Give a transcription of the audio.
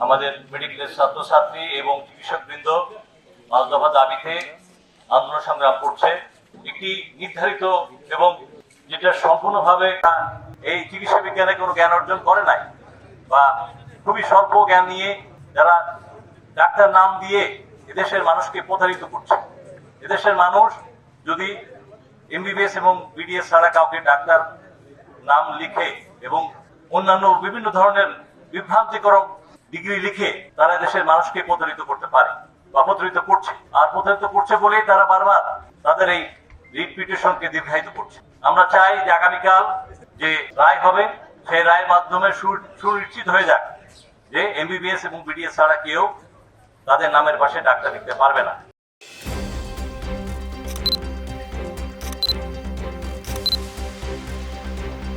আমাদের মেডিকেলের ছাত্রছাত্রী এবং চিকিৎসকবৃন্দ 5 দফা দাবিতে আন্দোলন সংগ্রাম করছে। একটি নির্ধারিত এবং যেটা সম্পূর্ণভাবে এই চিকিৎসা বিজ্ঞানে কোনো জ্ঞান অর্জন করে নাই বা খুবই স্বল্প জ্ঞান নিয়ে যারা ডাক্তার নাম দিয়ে এদেশের মানুষকে প্রতারিত করছে। এদেশের মানুষ যদি এমবিবিএস এবং বিডিএস ছাড়া কাউকে ডাক্তার নাম লিখে এবং অন্যান্য বিভিন্ন ধরনের বিভ্রান্তিকর ডিগ্রি লিখে তারা দেশের মানুষকে প্রতারিত করতে পারে বা প্রতারিত করছে। আর প্রতারিত করছে বলেই তারা বারবার তাদের এই রিট পিটিশনকে দীর্ঘায়িত করছে। আমরা চাই যে আগামীকাল যে রায় হবে সেই রায়ের মাধ্যমে সুনিশ্চিত হয়ে যাক যে এমবিবিএস এবং বিডিএস ছাড়া কেউ তাদের নামের পাশে ডাক্তার লিখতে পারবে না।